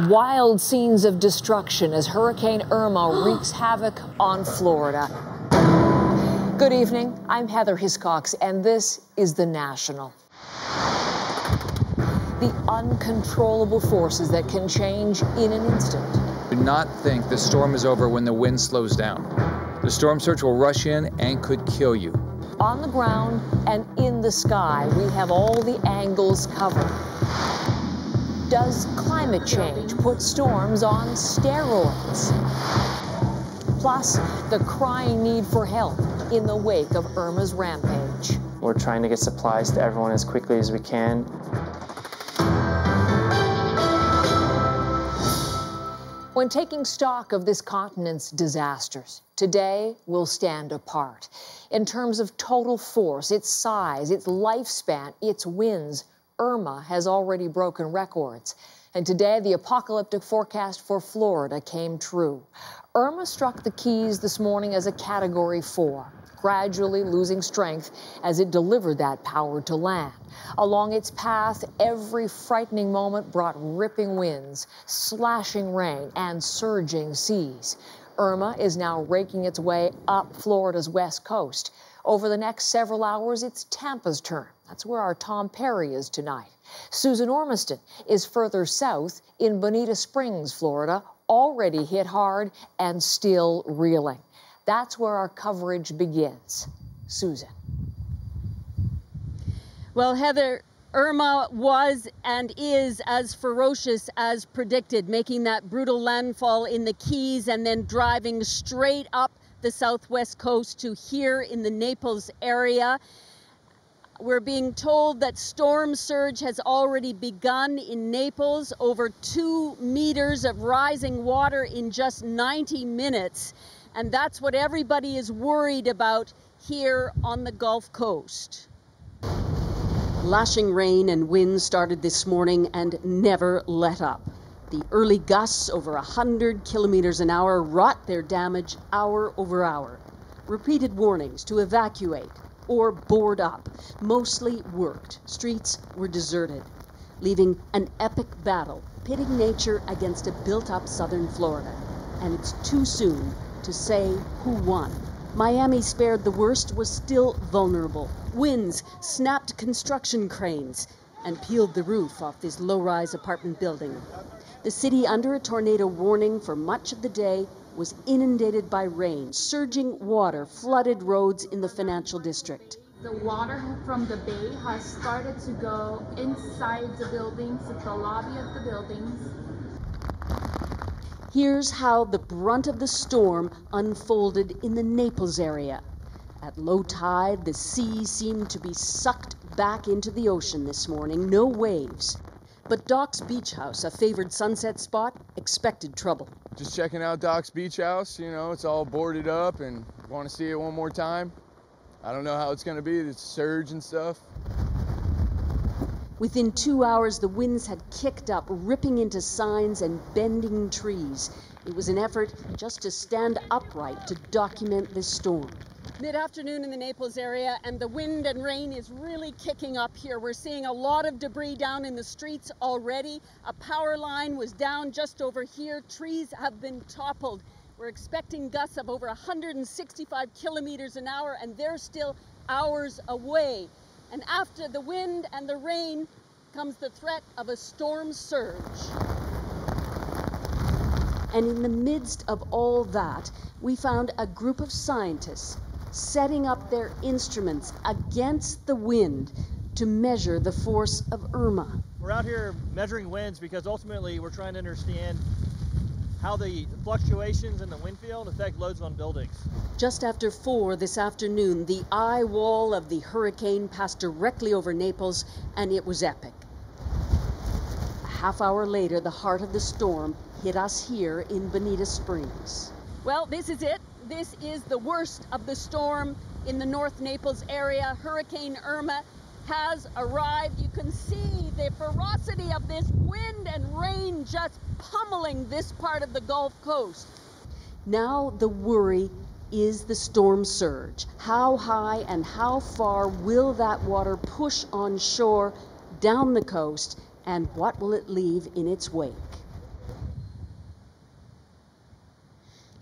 Wild scenes of destruction as Hurricane Irma wreaks havoc on Florida. Good evening, I'm Heather Hiscox, and this is The National. The uncontrollable forces that can change in an instant. Do not think the storm is over when the wind slows down. The storm surge will rush in and could kill you. On the ground and in the sky, we have all the angles covered. Does climate change put storms on steroids? Plus, the crying need for help in the wake of Irma's rampage. We're trying to get supplies to everyone as quickly as we can. When taking stock of this continent's disasters, today will stand apart. In terms of total force, its size, its lifespan, its winds, Irma has already broken records. And today, the apocalyptic forecast for Florida came true. Irma struck the Keys this morning as a Category 4, gradually losing strength as it delivered that power to land. Along its path, every frightening moment brought ripping winds, slashing rain, and surging seas. Irma is now raking its way up Florida's west coast. Over the next several hours, it's Tampa's turn. That's where our Tom Perry is tonight. Susan Ormiston is further south in Bonita Springs, Florida, already hit hard and still reeling. That's where our coverage begins. Susan. Well, Heather, Irma was and is as ferocious as predicted, making that brutal landfall in the Keys and then driving straight up the southwest coast to here in the Naples area. We're being told that storm surge has already begun in Naples, over 2 meters of rising water in just 90 minutes. And that's what everybody is worried about here on the Gulf Coast. Lashing rain and wind started this morning and never let up. The early gusts over 100 kilometers an hour wrought their damage hour over hour. Repeated warnings to evacuate or board up mostly worked. Streets were deserted, leaving an epic battle pitting nature against a built-up southern Florida. And it's too soon to say who won. Miami, spared the worst, was still vulnerable. Winds snapped construction cranes and peeled the roof off this low-rise apartment building. The city, under a tornado warning for much of the day, was inundated by rain. Surging water flooded roads in the financial district. The water from the bay has started to go inside the buildings, the lobby of the buildings. Here's how the brunt of the storm unfolded in the Naples area. At low tide, the sea seemed to be sucked back into the ocean this morning. No waves. But Doc's Beach House, a favored sunset spot, expected trouble. Just checking out Doc's Beach House. You know, it's all boarded up and want to see it one more time. I don't know how it's going to be. It's surge and stuff. Within 2 hours, the winds had kicked up, ripping into signs and bending trees. It was an effort just to stand upright to document this storm. Mid-afternoon in the Naples area, and the wind and rain is really kicking up here. We're seeing a lot of debris down in the streets already. A power line was down just over here. Trees have been toppled. We're expecting gusts of over 165 kilometers an hour, and they're still hours away. And after the wind and the rain comes the threat of a storm surge. And in the midst of all that, we found a group of scientists setting up their instruments against the wind to measure the force of Irma. We're out here measuring winds because ultimately we're trying to understand how the fluctuations in the wind field affect loads on buildings. Just after 4 this afternoon, the eye wall of the hurricane passed directly over Naples, and it was epic. A half hour later, the heart of the storm hit us here in Bonita Springs. Well, this is it. This is the worst of the storm in the North Naples area. Hurricane Irma has arrived. You can see the ferocity of this wind and rain just pummeling this part of the Gulf Coast. Now the worry is the storm surge. How high and how far will that water push on shore down the coast, and what will it leave in its wake?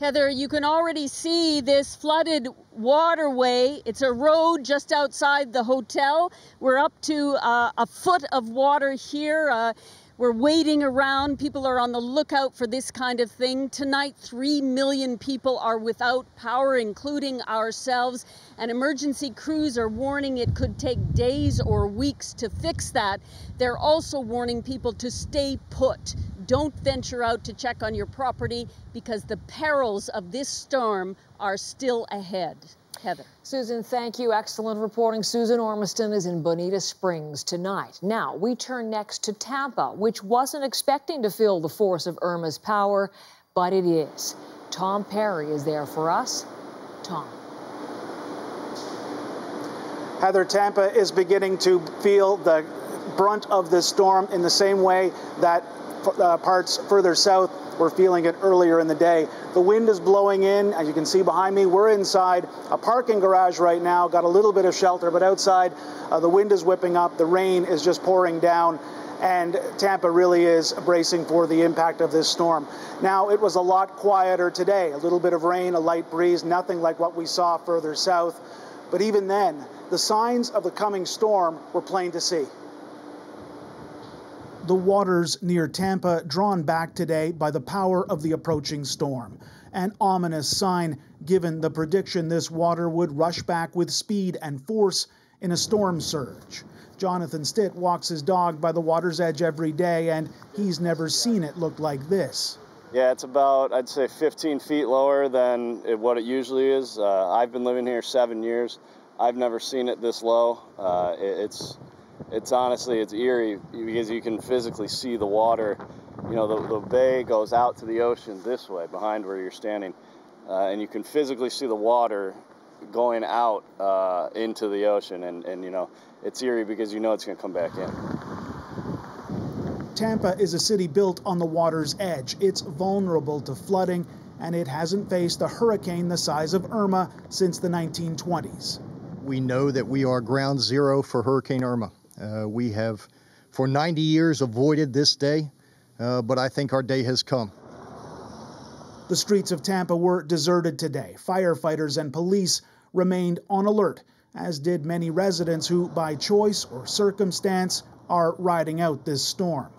Heather, you can already see this flooded waterway. It's a road just outside the hotel. We're up to a foot of water here. We're waiting around. People are on the lookout for this kind of thing. Tonight, 3 million people are without power, including ourselves. And emergency crews are warning it could take days or weeks to fix that. They're also warning people to stay put. Don't venture out to check on your property because the perils of this storm are still ahead. Heather. Susan, thank you. Excellent reporting. Susan Ormiston is in Bonita Springs tonight. Now, we turn next to Tampa, which wasn't expecting to feel the force of Irma's power, but it is. Tom Perry is there for us. Tom. Heather, Tampa is beginning to feel the brunt of this storm in the same way that parts further south were feeling it earlier in the day. The wind is blowing in, as you can see behind me. We're inside a parking garage right now, got a little bit of shelter, but outside the wind is whipping up, the rain is just pouring down, and Tampa really is bracing for the impact of this storm. Now, it was a lot quieter today, a little bit of rain, a light breeze, nothing like what we saw further south, but even then, the signs of the coming storm were plain to see. The waters near Tampa drawn back today by the power of the approaching storm. An ominous sign given the prediction this water would rush back with speed and force in a storm surge. Jonathan Stitt walks his dog by the water's edge every day, and he's never seen it look like this. Yeah, it's about, I'd say, 15 feet lower than what it usually is. I've been living here 7 years. I've never seen it this low. It's honestly, it's eerie because you can physically see the water. You know, the bay goes out to the ocean this way, behind where you're standing. And you can physically see the water going out into the ocean. And, you know, it's eerie because you know it's going to come back in. Tampa is a city built on the water's edge. It's vulnerable to flooding, and it hasn't faced a hurricane the size of Irma since the 1920s. We know that we are ground zero for Hurricane Irma. We have, for 90 years, avoided this day, but I think our day has come. The streets of Tampa were deserted today. Firefighters and police remained on alert, as did many residents who, by choice or circumstance, are riding out this storm.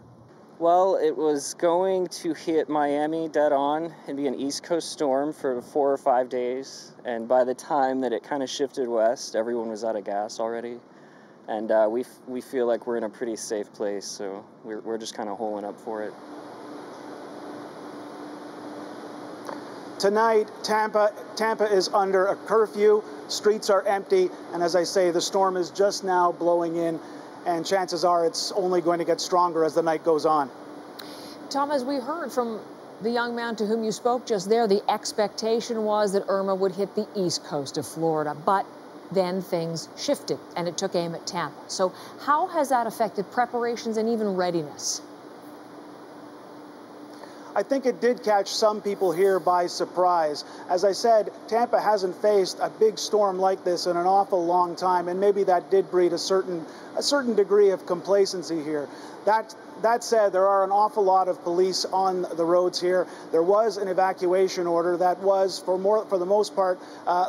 Well, it was going to hit Miami dead on and be an East Coast storm for 4 or 5 days. And by the time that it kind of shifted west, everyone was out of gas already. And we feel like we're in a pretty safe place, so we're just kind of holing up for it. Tonight, Tampa is under a curfew. Streets are empty, and as I say, the storm is just now blowing in, and chances are it's only going to get stronger as the night goes on. Tom, as we heard from the young man to whom you spoke just there, the expectation was that Irma would hit the east coast of Florida, but then things shifted, and it took aim at Tampa. So how has that affected preparations and even readiness? I think it did catch some people here by surprise. As I said, Tampa hasn't faced a big storm like this in an awful long time, and maybe that did breed a certain degree of complacency here. That said, there are an awful lot of police on the roads here. There was an evacuation order that was, for the most part,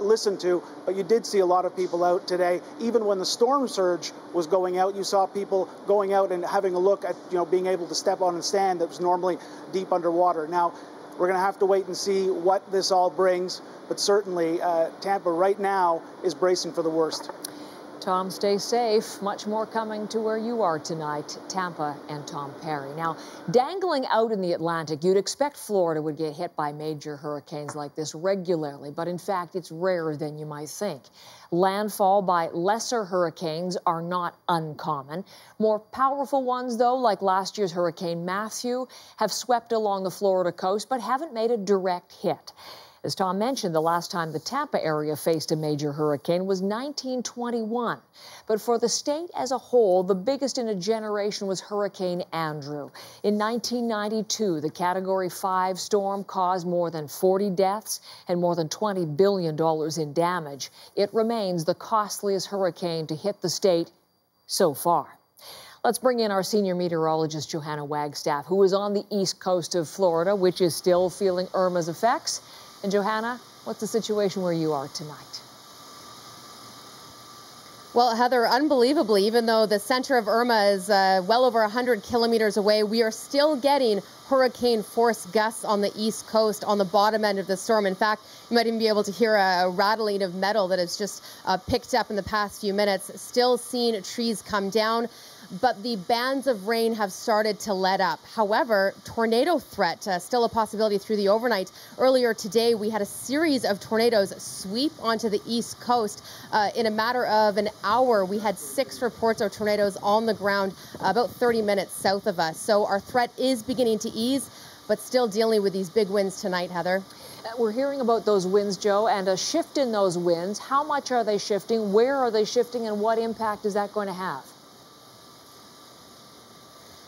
listened to, but you did see a lot of people out today. Even when the storm surge was going out, you saw people going out and having a look at, being able to step on a stand that was normally deep underwater. Now, we're going to have to wait and see what this all brings, but certainly Tampa right now is bracing for the worst. Tom, stay safe. Much more coming to where you are tonight, Tampa and Tom Perry. Now, dangling out in the Atlantic, you'd expect Florida would get hit by major hurricanes like this regularly, but in fact, it's rarer than you might think. Landfall by lesser hurricanes are not uncommon. More powerful ones, though, like last year's Hurricane Matthew, have swept along the Florida coast but haven't made a direct hit. As Tom mentioned, the last time the Tampa area faced a major hurricane was 1921. But for the state as a whole, the biggest in a generation was Hurricane Andrew. In 1992, the Category 5 storm caused more than 40 deaths and more than $20 billion in damage. It remains the costliest hurricane to hit the state so far. Let's bring in our senior meteorologist, Johanna Wagstaff, who is on the east coast of Florida, which is still feeling Irma's effects. And Johanna, what's the situation where you are tonight? Well, Heather, unbelievably, even though the center of Irma is well over 100 kilometers away, we are still getting hurricane force gusts on the east coast on the bottom end of the storm. In fact, you might even be able to hear a rattling of metal that has just picked up in the past few minutes. Still seeing trees come down, but the bands of rain have started to let up. However, tornado threat still a possibility through the overnight. Earlier today, we had a series of tornadoes sweep onto the east coast. In a matter of an hour, we had 6 reports of tornadoes on the ground about 30 minutes south of us. So our threat is beginning to ease, but still dealing with these big winds tonight, Heather. We're hearing about those winds, Joe, and a shift in those winds. How much are they shifting? Where are they shifting? And what impact is that going to have?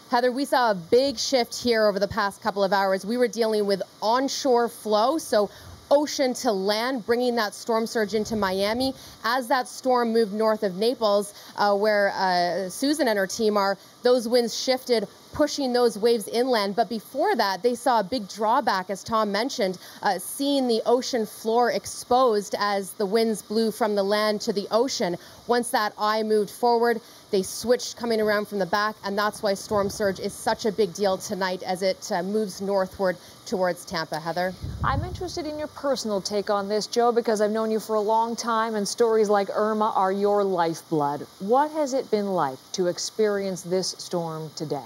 Heather, we saw a big shift here over the past couple of hours. We were dealing with onshore flow, so ocean to land, bringing that storm surge into Miami. As that storm moved north of Naples, where Susan and her team are, those winds shifted, pushing those waves inland. But before that, they saw a big drawback, as Tom mentioned, seeing the ocean floor exposed as the winds blew from the land to the ocean. Once that eye moved forward, they switched coming around from the back, and that's why storm surge is such a big deal tonight as it moves northward towards Tampa. Heather? I'm interested in your personal take on this, Joe, because I've known you for a long time, and stories like Irma are your lifeblood. What has it been like to experience this storm today?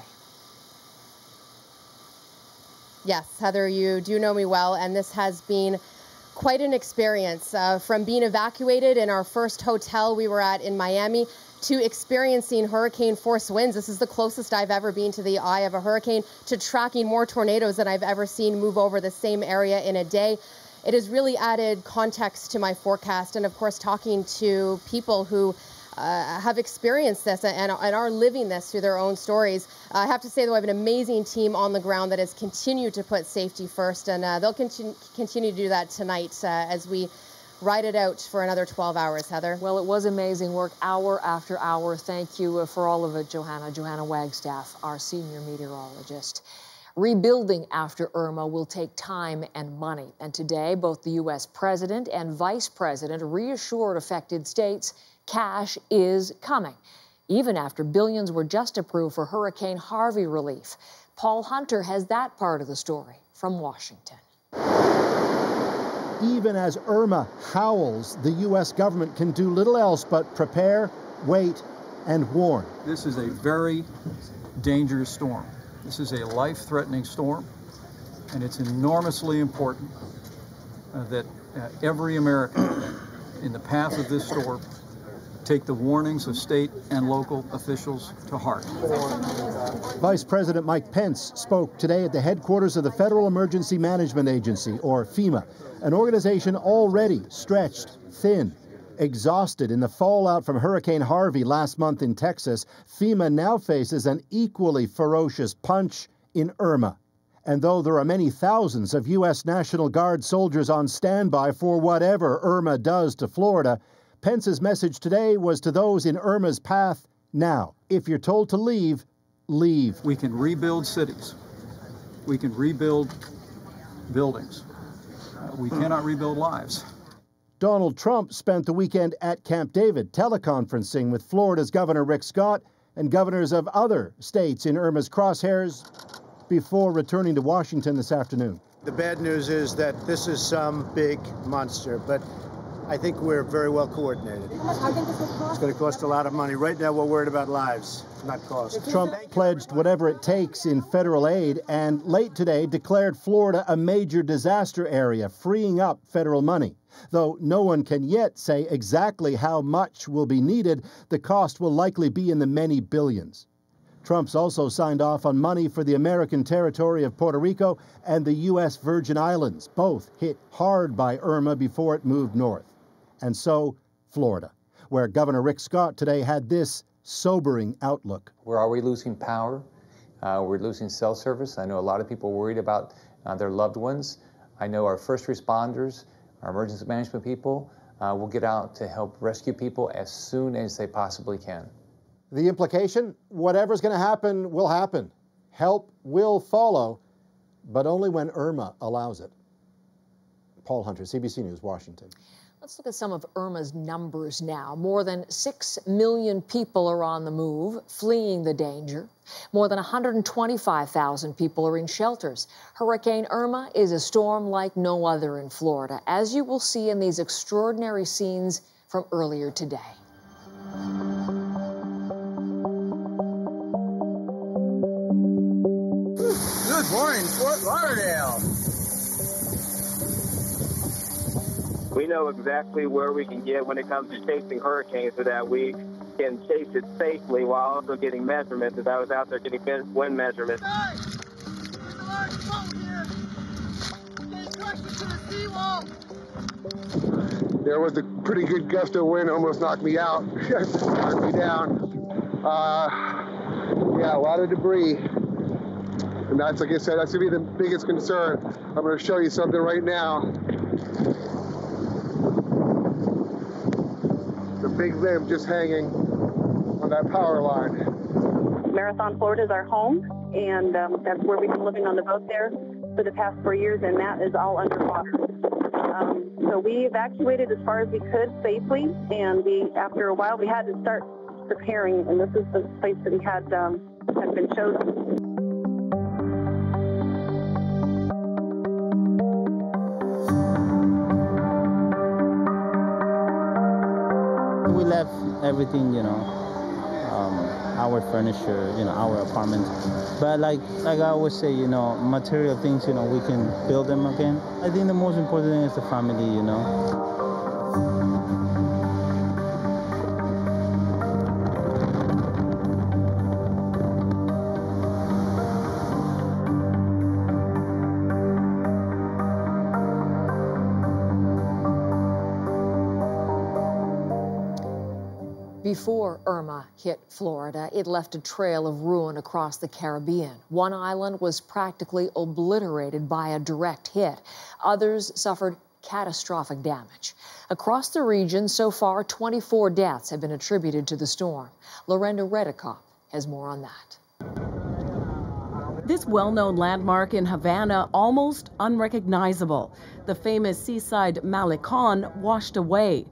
Yes, Heather, you do know me well, and this has been quite an experience. From being evacuated in our first hotel we were at in Miami to experiencing hurricane force winds. This is the closest I've ever been to the eye of a hurricane, to tracking more tornadoes than I've ever seen move over the same area in a day. It has really added context to my forecast, and of course talking to people who have experienced this and are living this through their own stories. I have to say, though, I have an amazing team on the ground that has continued to put safety first, and they'll continue to do that tonight as we ride it out for another 12 hours, Heather. Well, it was amazing work, hour after hour. Thank you for all of it, Johanna Wagstaff, our senior meteorologist. Rebuilding after Irma will take time and money. And today, both the U.S. President and Vice President reassured affected states cash is coming, even after billions were just approved for Hurricane Harvey relief. Paul Hunter has that part of the story from Washington. Even as Irma howls, the U.S. government can do little else but prepare, wait, and warn. This is a very dangerous storm. This is a life-threatening storm, and it's enormously important that every American in the path of this storm take the warnings of state and local officials to heart. Vice President Mike Pence spoke today at the headquarters of the Federal Emergency Management Agency, or FEMA, an organization already stretched thin, exhausted in the fallout from Hurricane Harvey last month in Texas. FEMA now faces an equally ferocious punch in Irma. And though there are many thousands of U.S. National Guard soldiers on standby for whatever Irma does to Florida, Pence's message today was to those in Irma's path now. If you're told to leave, leave. We can rebuild cities. We can rebuild buildings. We cannot rebuild lives. Donald Trump spent the weekend at Camp David teleconferencing with Florida's Governor Rick Scott and governors of other states in Irma's crosshairs before returning to Washington this afternoon. The bad news is that this is some big monster, but I think we're very well coordinated. It's going to cost a lot of money. Right now, we're worried about lives, not cost. Trump pledged whatever it takes in federal aid and late today declared Florida a major disaster area, freeing up federal money. Though no one can yet say exactly how much will be needed, the cost will likely be in the many billions. Trump's also signed off on money for the American territory of Puerto Rico and the U.S. Virgin Islands, both hit hard by Irma before it moved north. And so, Florida, where Governor Rick Scott today had this sobering outlook. Where are we losing power? We're losing cell service. I know a lot of people worried about their loved ones. I know our first responders, our emergency management people, will get out to help rescue people as soon as they possibly can. The implication? Whatever's going to happen will happen. Help will follow, but only when Irma allows it. Paul Hunter, CBC News, Washington. Let's look at some of Irma's numbers now. More than 6 million people are on the move, fleeing the danger. More than 125,000 people are in shelters. Hurricane Irma is a storm like no other in Florida, as you will see in these extraordinary scenes from earlier today. Good morning, Fort Lauderdale. We know exactly where we can get when it comes to chasing hurricanes so that we can chase it safely while also getting measurements, as I was out there getting wind measurements. There was a pretty good gust of wind, almost knocked me out, knocked me down. Yeah, a lot of debris. And that's, like I said, that's going to be the biggest concern. I'm going to show you something right now. The big limb just hanging on that power line. Marathon, Florida is our home, and that's where we've been living on the boat there for the past 4 years, and that is all underwater. So we evacuated as far as we could safely, and after a while, we had to start preparing, and this is the place that we had been chosen. We left everything, our furniture, our apartment. But like I always say, material things, we can build them again. I think the most important thing is the family, Before Irma hit Florida, it left a trail of ruin across the Caribbean. One island was practically obliterated by a direct hit. Others suffered catastrophic damage. Across the region, so far, 24 deaths have been attributed to the storm. Lorenda Redekop has more on that. This well-known landmark in Havana, almost unrecognizable. The famous seaside Malecon washed away.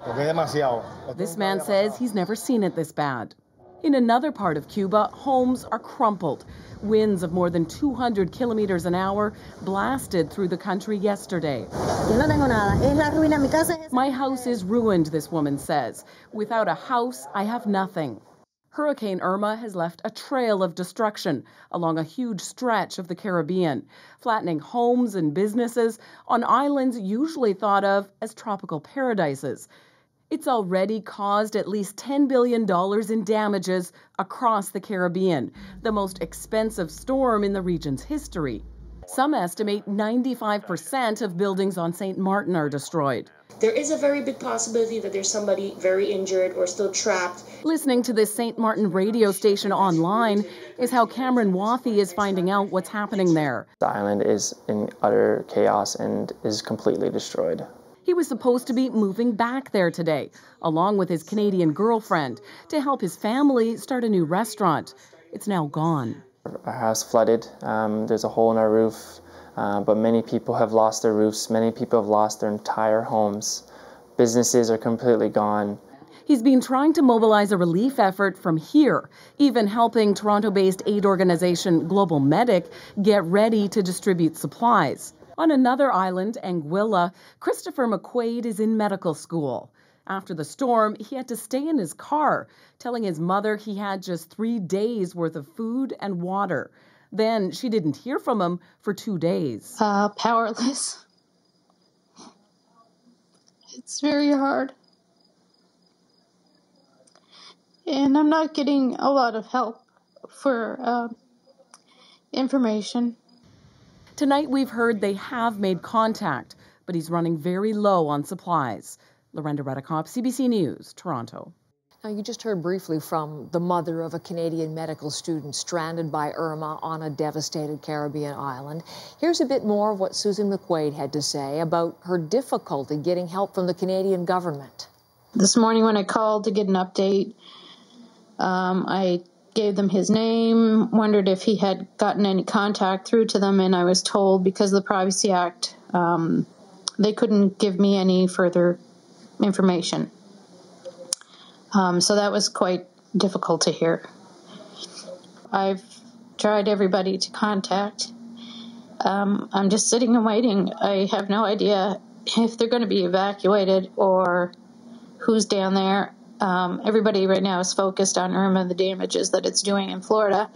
This man says he's never seen it this bad. In another part of Cuba, homes are crumpled. Winds of more than 200 kilometers an hour blasted through the country yesterday. My house is ruined, this woman says. Without a house, I have nothing. Hurricane Irma has left a trail of destruction along a huge stretch of the Caribbean, flattening homes and businesses on islands usually thought of as tropical paradises. It's already caused at least $10 billion in damages across the Caribbean, the most expensive storm in the region's history. Some estimate 95% of buildings on St. Martin are destroyed. There is a very big possibility that there's somebody very injured or still trapped. Listening to this St. Martin radio station online is how Cameron Wathy is finding out what's happening there. The island is in utter chaos and is completely destroyed. He was supposed to be moving back there today, along with his Canadian girlfriend, to help his family start a new restaurant. It's now gone. Our house flooded. There's a hole in our roof. But many people have lost their roofs. Many people have lost their entire homes. Businesses are completely gone. He's been trying to mobilize a relief effort from here, even helping Toronto-based aid organization Global Medic get ready to distribute supplies. On another island, Anguilla, Christopher McQuaid is in medical school. After the storm, he had to stay in his car, telling his mother he had just 3 days worth of food and water. Then she didn't hear from him for 2 days. Powerless. It's very hard. And I'm not getting a lot of help for information. Tonight we've heard they have made contact, but he's running very low on supplies. Lorenda Redekop, CBC News, Toronto. Now, you just heard briefly from the mother of a Canadian medical student stranded by Irma on a devastated Caribbean island. Here's a bit more of what Susan McQuaid had to say about her difficulty getting help from the Canadian government. This morning when I called to get an update, I gave them his name, wondered if he had gotten any contact through to them, and I was told because of the Privacy Act, they couldn't give me any further information. So that was quite difficult to hear. I've tried everybody to contact. I'm just sitting and waiting. I have no idea if they're going to be evacuated or who's down there. Everybody right now is focused on Irma, the damages that it's doing in Florida,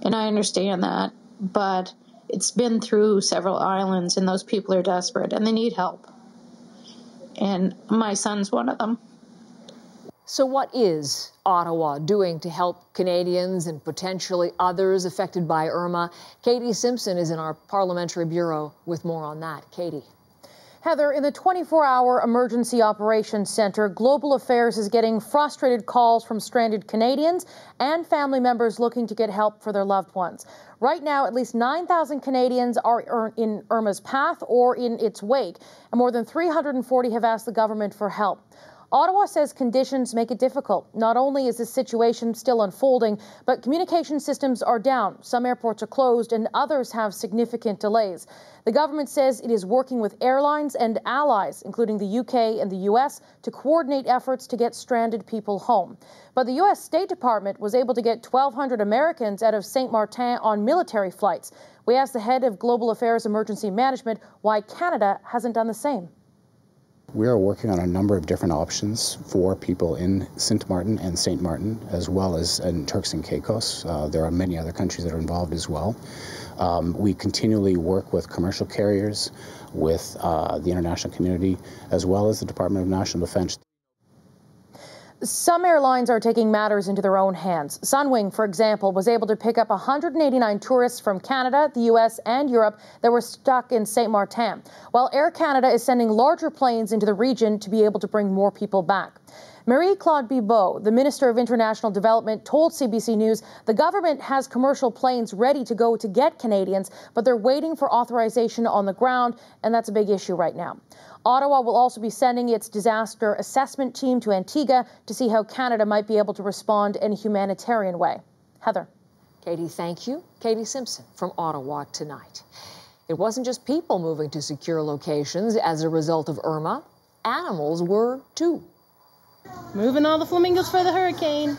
and I understand that, but it's been through several islands, and those people are desperate, and they need help. And my son's one of them. So what is Ottawa doing to help Canadians and potentially others affected by Irma? Katie Simpson is in our Parliamentary Bureau with more on that. Katie. Heather, in the 24-hour Emergency Operations Centre, Global Affairs is getting frustrated calls from stranded Canadians and family members looking to get help for their loved ones. Right now, at least 9,000 Canadians are in Irma's path or in its wake, and more than 340 have asked the government for help. Ottawa says conditions make it difficult. Not only is this situation still unfolding, but communication systems are down. Some airports are closed and others have significant delays. The government says it is working with airlines and allies, including the UK and the US, to coordinate efforts to get stranded people home. But the US State Department was able to get 1,200 Americans out of Saint Martin on military flights. We asked the head of Global Affairs Emergency Management why Canada hasn't done the same. We are working on a number of different options for people in Sint Maarten and St. Martin, as well as in Turks and Caicos. There are many other countries that are involved as well. We continually work with commercial carriers, with the international community, as well as the Department of National Defense. Some airlines are taking matters into their own hands. Sunwing, for example, was able to pick up 189 tourists from Canada, the US, and Europe that were stuck in Saint Martin, while Air Canada is sending larger planes into the region to be able to bring more people back. Marie-Claude Bibeau, the Minister of International Development, told CBC News the government has commercial planes ready to go to get Canadians, but they're waiting for authorization on the ground, and that's a big issue right now. Ottawa will also be sending its disaster assessment team to Antigua to see how Canada might be able to respond in a humanitarian way. Heather. Katie, thank you. Katie Simpson from Ottawa tonight. It wasn't just people moving to secure locations as a result of Irma. Animals were too. Moving all the flamingos for the hurricane.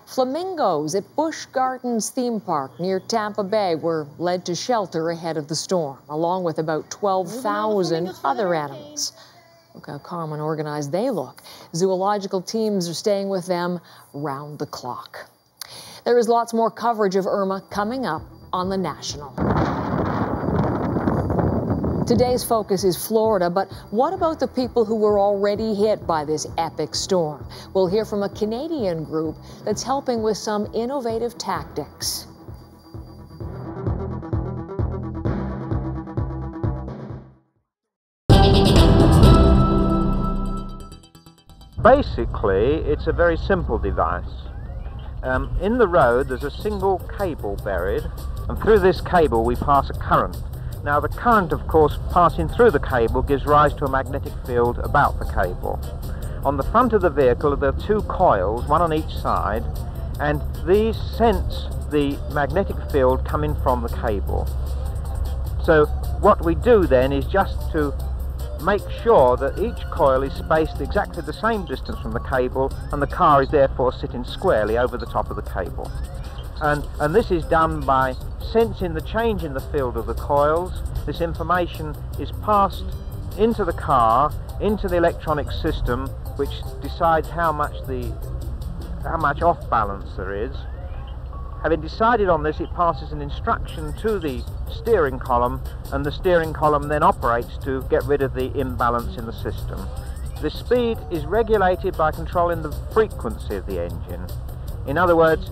Flamingos at Busch Gardens Theme Park near Tampa Bay were led to shelter ahead of the storm, along with about 12,000 other animals. Look how calm and organized they look. Zoological teams are staying with them round the clock. There is lots more coverage of Irma coming up on The National. Today's focus is Florida, but what about the people who were already hit by this epic storm? We'll hear from a Canadian group that's helping with some innovative tactics. Basically, it's a very simple device. In the road, there's a single cable buried, and through this cable we pass a current. Now the current, of course, passing through the cable gives rise to a magnetic field about the cable. On the front of the vehicle there are two coils, one on each side, and these sense the magnetic field coming from the cable. So what we do then is just to make sure that each coil is spaced exactly the same distance from the cable, and the car is therefore sitting squarely over the top of the cable. And this is done by sensing the change in the field of the coils. This information is passed into the car, into the electronic system, which decides how much off balance there is. Having decided on this, it passes an instruction to the steering column, and the steering column then operates to get rid of the imbalance in the system. The speed is regulated by controlling the frequency of the engine. In other words,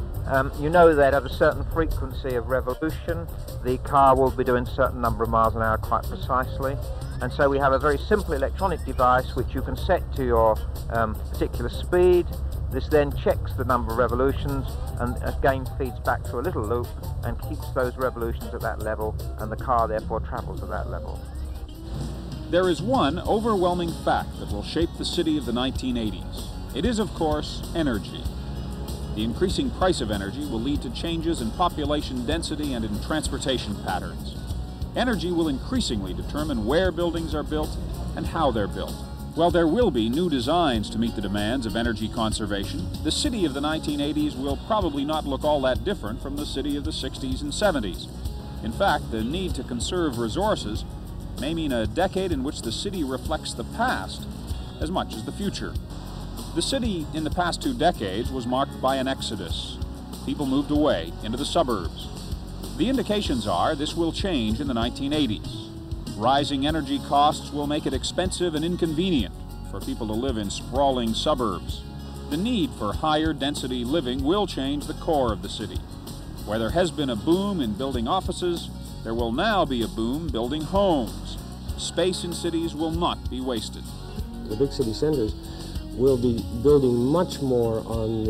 you know that at a certain frequency of revolution, the car will be doing a certain number of miles an hour quite precisely. And so we have a very simple electronic device which you can set to your particular speed. This then checks the number of revolutions and again feeds back through a little loop and keeps those revolutions at that level, and the car therefore travels at that level. There is one overwhelming fact that will shape the city of the 1980s. It is, of course, energy. The increasing price of energy will lead to changes in population density and in transportation patterns. Energy will increasingly determine where buildings are built and how they're built. While there will be new designs to meet the demands of energy conservation, the city of the 1980s will probably not look all that different from the city of the 60s and 70s. In fact, the need to conserve resources may mean a decade in which the city reflects the past as much as the future. The city in the past 2 decades was marked by an exodus. People moved away into the suburbs. The indications are this will change in the 1980s. Rising energy costs will make it expensive and inconvenient for people to live in sprawling suburbs. The need for higher density living will change the core of the city. Where there has been a boom in building offices, there will now be a boom building homes. Space in cities will not be wasted. The big city centers will be building much more on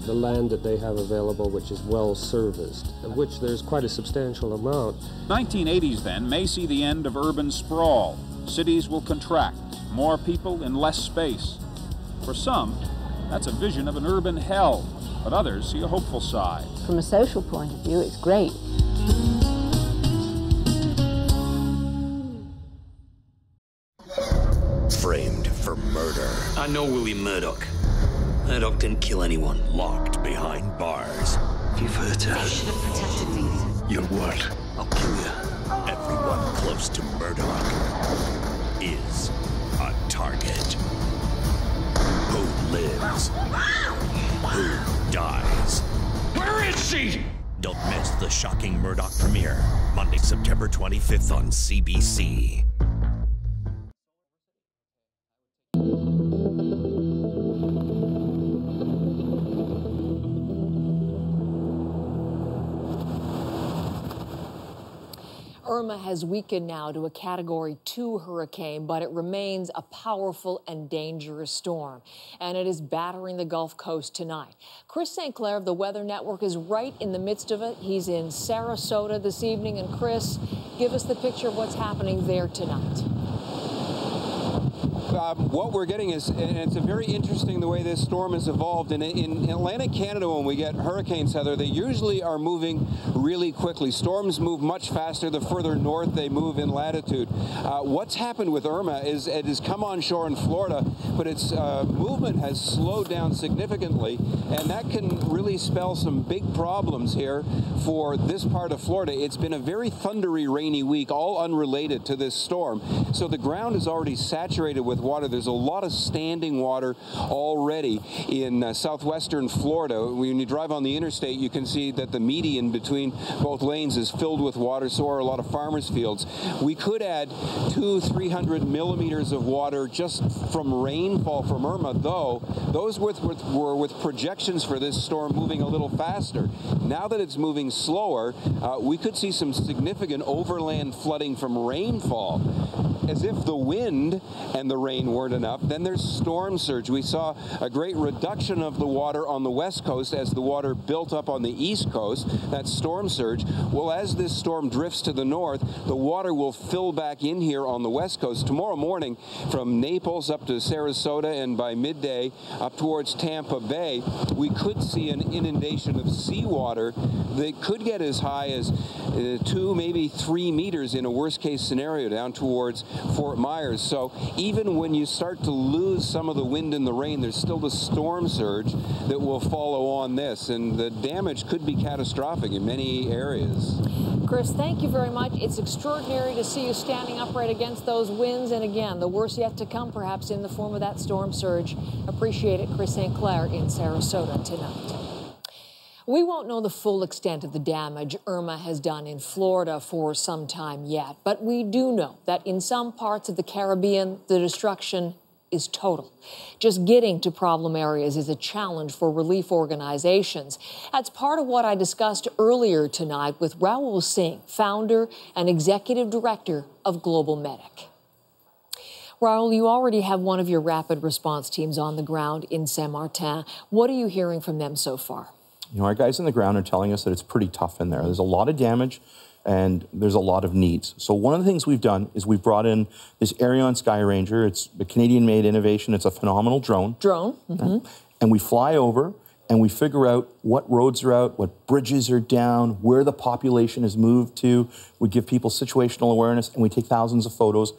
the land that they have available, which is well serviced, of which there's quite a substantial amount. 1980s then may see the end of urban sprawl. Cities will contract, more people in less space. For some, that's a vision of an urban hell, but others see a hopeful side. From a social point of view, it's great. Framed for murder. I know William Murdoch. Murdoch didn't kill anyone. Locked behind bars. If you've hurt her, They should have protected me. you're what? I'll kill you. Everyone close to Murdoch is a target. Who lives? Who dies? Where is she? Don't miss the shocking Murdoch premiere, Monday, September 25th on CBC. Irma has weakened now to a Category 2 hurricane, but it remains a powerful and dangerous storm, and it is battering the Gulf Coast tonight. Chris St. Clair of the Weather Network is right in the midst of it. He's in Sarasota this evening, and Chris, give us the picture of what's happening there tonight. What we're getting is, and it's a very interesting the way this storm has evolved. In Atlantic Canada, when we get hurricanes, Heather, they usually are moving really quickly. Storms move much faster the further north they move in latitude. What's happened with Irma is it has come on shore in Florida, but its movement has slowed down significantly, and that can really spell some big problems here for this part of Florida. It's been a very thundery, rainy week, all unrelated to this storm. So the ground is already saturated with water. There's a lot of standing water already in southwestern Florida. When you drive on the interstate, you can see that the median between both lanes is filled with water, so are a lot of farmers' fields. We could add 200-300 millimeters of water just from rainfall from Irma, though those were with projections for this storm moving a little faster. Now that it's moving slower, we could see some significant overland flooding from rainfall. As if the wind and the rain weren't enough, then there's storm surge. We saw a great reduction of the water on the west coast as the water built up on the east coast. That's storm surge. Well, as this storm drifts to the north, the water will fill back in here on the west coast. Tomorrow morning, from Naples up to Sarasota, and by midday up towards Tampa Bay, we could see an inundation of seawater that could get as high as 2, maybe 3 meters in a worst-case scenario down towards Fort Myers. So even when you start to lose some of the wind and the rain, there's still the storm surge that will follow on this, and the damage could be catastrophic in many areas. Chris, thank you very much. It's extraordinary to see you standing upright against those winds, and again, the worst yet to come, perhaps in the form of that storm surge. Appreciate it, Chris St. Clair in Sarasota tonight. We won't know the full extent of the damage Irma has done in Florida for some time yet, but we do know that in some parts of the Caribbean, the destruction is total. Just getting to problem areas is a challenge for relief organizations. That's part of what I discussed earlier tonight with Raul Singh, founder and executive director of Global Medic. Raul, you already have one of your rapid response teams on the ground in Saint-Martin. What are you hearing from them so far? You know, our guys on the ground are telling us that it's pretty tough in there. There's a lot of damage and there's a lot of needs. So one of the things we've done is we've brought in this Arion Sky Ranger. It's a Canadian-made innovation. It's a phenomenal drone. Drone. Mm-hmm. And we fly over and we figure out what roads are out, what bridges are down, where the population has moved to. We give people situational awareness, and we take thousands of photos,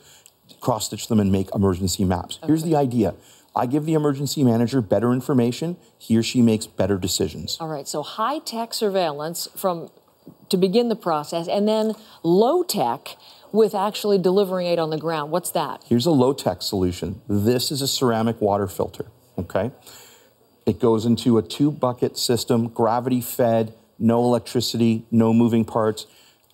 cross-stitch them, and make emergency maps. Okay. Here's the idea. I give the emergency manager better information. He or she makes better decisions. All right, so high-tech surveillance to begin the process, and then low-tech with actually delivering aid on the ground. What's that? Here's a low-tech solution. This is a ceramic water filter, okay? It goes into a 2-bucket system, gravity-fed, no electricity, no moving parts.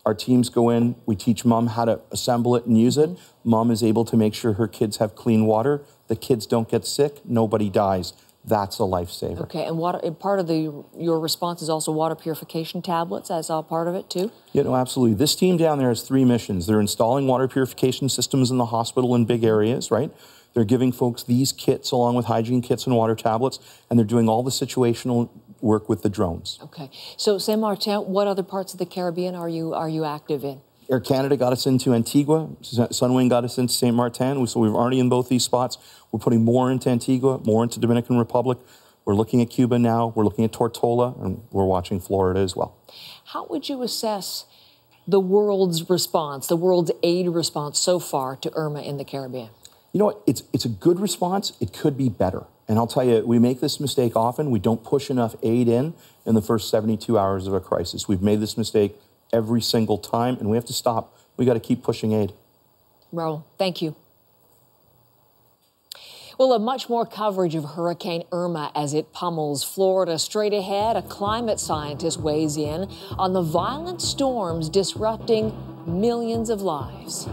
Our teams go in, we teach mom how to assemble it and use it. Mom is able to make sure her kids have clean water. The kids don't get sick, nobody dies. That's a lifesaver. Okay, and part of your response is also water purification tablets as a part of it too? Yeah, no, absolutely. This team down there has 3 missions. They're installing water purification systems in the hospital in big areas, right? They're giving folks these kits along with hygiene kits and water tablets, and they're doing all the situational work with the drones. Okay, so Saint Martin, what other parts of the Caribbean are you active in? Air Canada got us into Antigua, Sunwing got us into Saint Martin, so we're already in both these spots. We're putting more into Antigua, more into Dominican Republic. We're looking at Cuba now, we're looking at Tortola, and we're watching Florida as well. How would you assess the world's response, the world's aid response so far to Irma in the Caribbean? You know what, it's a good response, it could be better. And I'll tell you, we make this mistake often. We don't push enough aid in the first 72 hours of a crisis. We've made this mistake every single time, and we have to stop. We got to keep pushing aid. Raul, thank you. We'll have much more coverage of Hurricane Irma as it pummels Florida. Straight ahead, a climate scientist weighs in on the violent storms disrupting millions of lives.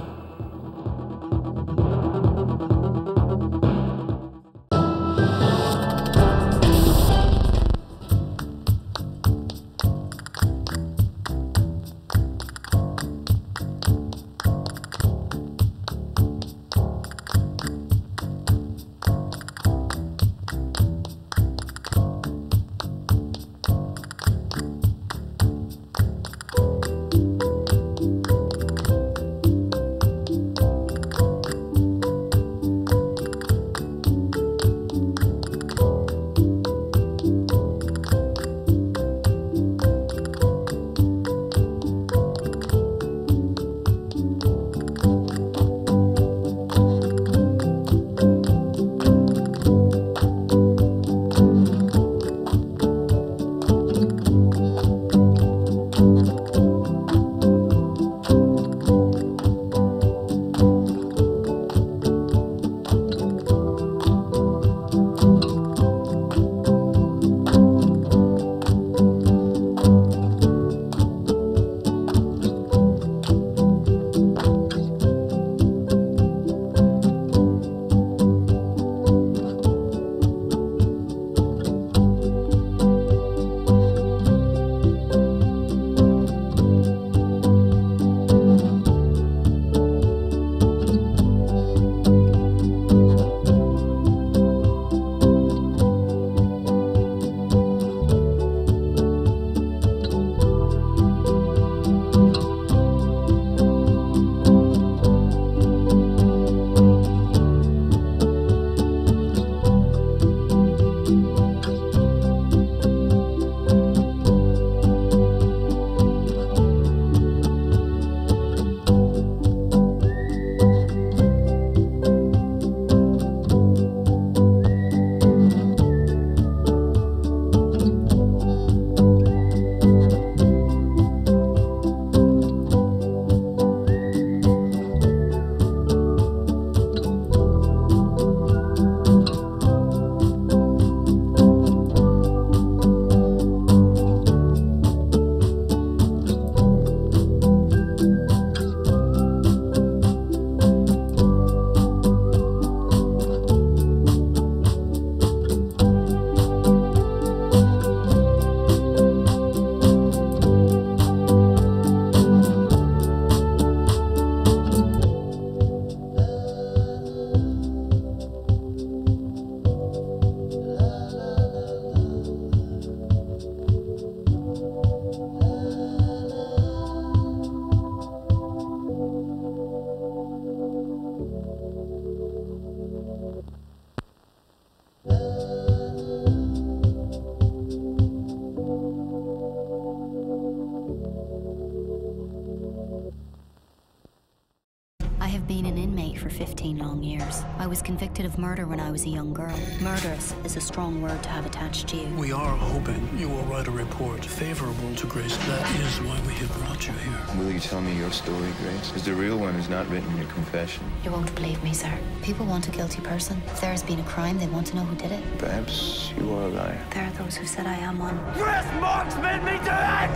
15 long years. I was convicted of murder when I was a young girl. Murderous is a strong word to have attached to you. We are hoping you will write a report favorable to Grace. That is why we have brought you here. Will you tell me your story, Grace? Because the real one is not written in your confession. You won't believe me, sir. People want a guilty person. If there has been a crime, they want to know who did it. Perhaps you are a liar. There are those who said I am one. Chris Marks made me do it!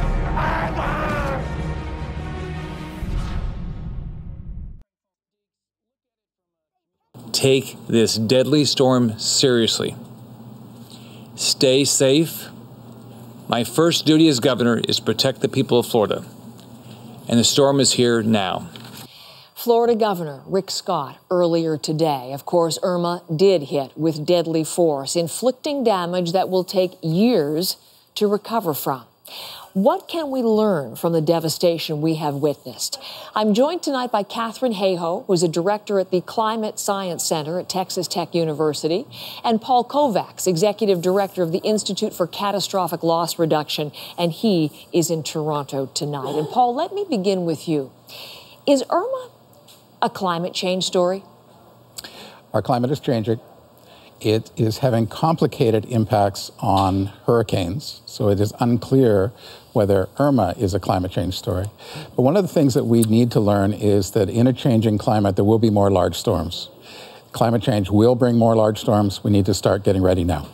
Take this deadly storm seriously. Stay safe. My first duty as governor is to protect the people of Florida. And the storm is here now. Florida Governor Rick Scott earlier today. Of course, Irma did hit with deadly force, inflicting damage that will take years to recover from. What can we learn from the devastation we have witnessed? I'm joined tonight by Catherine Hayhoe, who's a director at the Climate Science Center at Texas Tech University, and Paul Kovacs, executive director of the Institute for Catastrophic Loss Reduction, and he is in Toronto tonight. And Paul, let me begin with you. Is Irma a climate change story? Our climate is changing. It is having complicated impacts on hurricanes, so it is unclear whether Irma is a climate change story. But one of the things that we need to learn is that in a changing climate, there will be more large storms. Climate change will bring more large storms. We need to start getting ready now.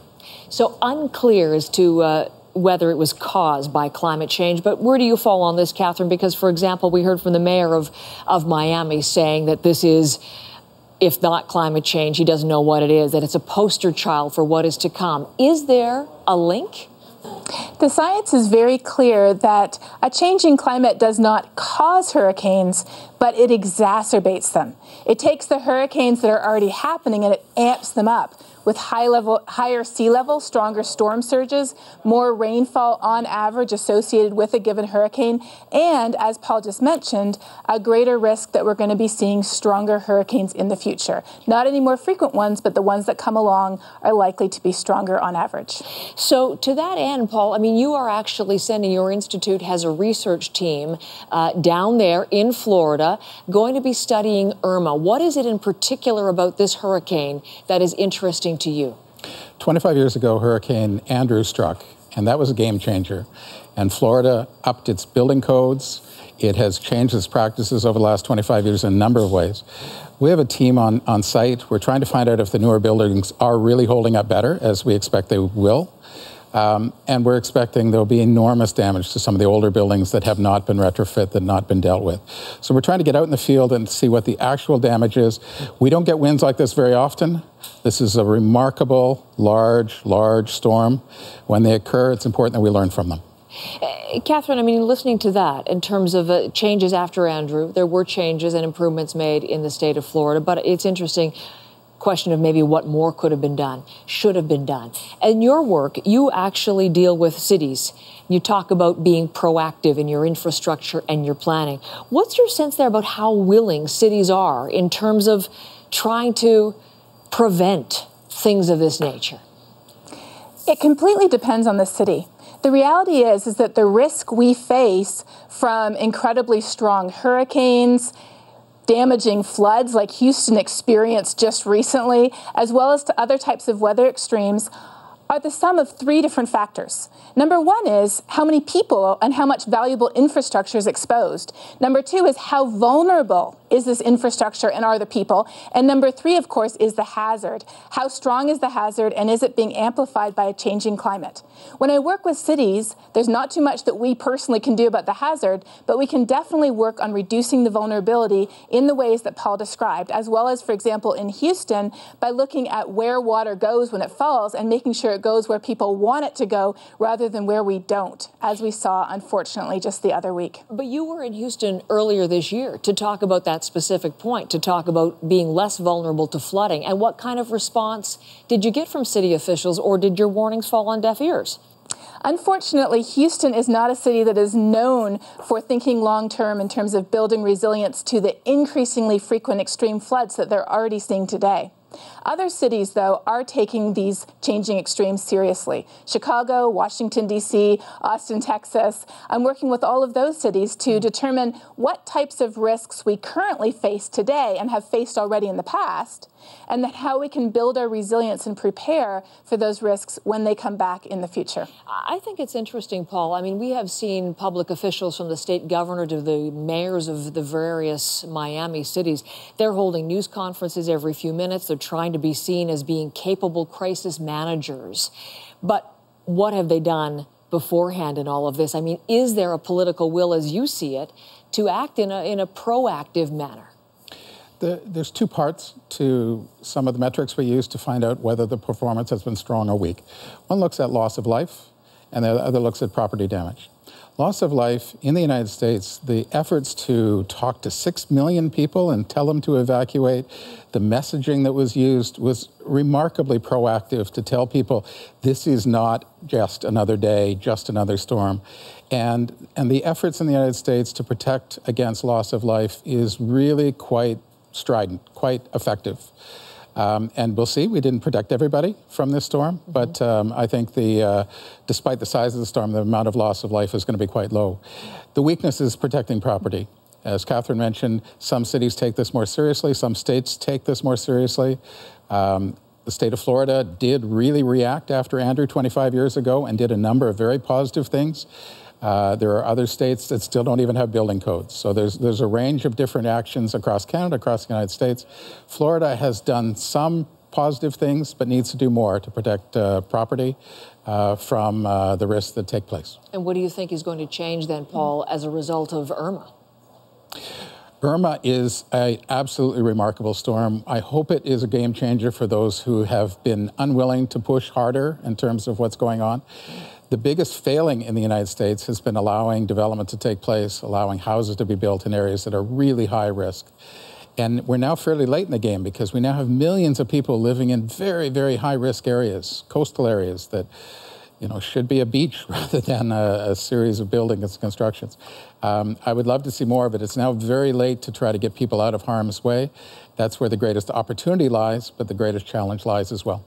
So unclear as to whether it was caused by climate change. But where do you fall on this, Catherine? Because, for example, we heard from the mayor of Miami saying that this is, if not climate change, he doesn't know what it is, that it's a poster child for what is to come. Is there a link? The science is very clear that a changing climate does not cause hurricanes, but it exacerbates them. It takes the hurricanes that are already happening and it amps them up with higher sea level, stronger storm surges, more rainfall on average associated with a given hurricane, and, as Paul just mentioned, a greater risk that we're going to be seeing stronger hurricanes in the future. Not any more frequent ones, but the ones that come along are likely to be stronger on average. So to that end, Paul, I mean, you are actually sending, your institute has a research team down there in Florida going to be studying Irma. What is it in particular about this hurricane that is interesting to you? 25 years ago, Hurricane Andrew struck, and that was a game changer. And Florida upped its building codes. It has changed its practices over the last 25 years in a number of ways. We have a team on site. We're trying to find out if the newer buildings are really holding up better, as we expect they will. And we're expecting there'll be enormous damage to some of the older buildings that have not been retrofit, that have not been dealt with. So we're trying to get out in the field and see what the actual damage is. We don't get winds like this very often. This is a remarkable, large storm. When they occur, it's important that we learn from them. Catherine, I mean, listening to that, in terms of changes after Andrew, there were changes and improvements made in the state of Florida, but it's interesting. Question of maybe what more could have been done, should have been done. In your work, you actually deal with cities. You talk about being proactive in your infrastructure and your planning. What's your sense there about how willing cities are in terms of trying to prevent things of this nature? It completely depends on the city. The reality is that the risk we face from incredibly strong hurricanes, damaging floods like Houston experienced just recently, as well as to other types of weather extremes, are the sum of three different factors. Number one is how many people and how much valuable infrastructure is exposed. Number two is how vulnerable is this infrastructure and are the people. And number three, of course, is the hazard. How strong is the hazard and is it being amplified by a changing climate? When I work with cities, there's not too much that we personally can do about the hazard, but we can definitely work on reducing the vulnerability in the ways that Paul described, as well as, for example, in Houston, by looking at where water goes when it falls and making sure it goes where people want it to go rather than where we don't, as we saw, unfortunately, just the other week. But you were in Houston earlier this year to talk about that specific point, to talk about being less vulnerable to flooding. And what kind of response did you get from city officials, or did your warnings fall on deaf ears? Unfortunately, Houston is not a city that is known for thinking long-term in terms of building resilience to the increasingly frequent extreme floods that they're already seeing today. Other cities, though, are taking these changing extremes seriously. Chicago, Washington, D.C., Austin, Texas. I'm working with all of those cities to determine what types of risks we currently face today and have faced already in the past, and then how we can build our resilience and prepare for those risks when they come back in the future. I think it's interesting, Paul. I mean, we have seen public officials from the state governor to the mayors of the various Miami cities. They're holding news conferences every few minutes. They're trying to be seen as being capable crisis managers. But what have they done beforehand in all of this? I mean, is there a political will, as you see it, to act in a proactive manner? There's two parts to some of the metrics we use to find out whether the performance has been strong or weak. One looks at loss of life, and the other looks at property damage. Loss of life in the United States, the efforts to talk to 6 million people and tell them to evacuate, the messaging that was used was remarkably proactive to tell people this is not just another day, just another storm. And the efforts in the United States to protect against loss of life is really quite strident, quite effective. And we'll see, we didn't protect everybody from this storm, but I think despite the size of the storm, the amount of loss of life is going to be quite low. The weakness is protecting property. As Catherine mentioned, some cities take this more seriously, some states take this more seriously. The state of Florida did really react after Andrew 25 years ago and did a number of very positive things. There are other states that still don't even have building codes. So there's a range of different actions across Canada, across the United States. Florida has done some positive things, but needs to do more to protect property from the risks that take place. And what do you think is going to change then, Paul, as a result of Irma? Irma is an absolutely remarkable storm. I hope it is a game changer for those who have been unwilling to push harder in terms of what's going on. The biggest failing in the United States has been allowing development to take place, allowing houses to be built in areas that are really high risk. And we're now fairly late in the game because we now have millions of people living in very, very high risk areas, coastal areas that, you know, should be a beach rather than a series of buildings and constructions. I would love to see more of it. It's now very late to try to get people out of harm's way. That's where the greatest opportunity lies, but the greatest challenge lies as well.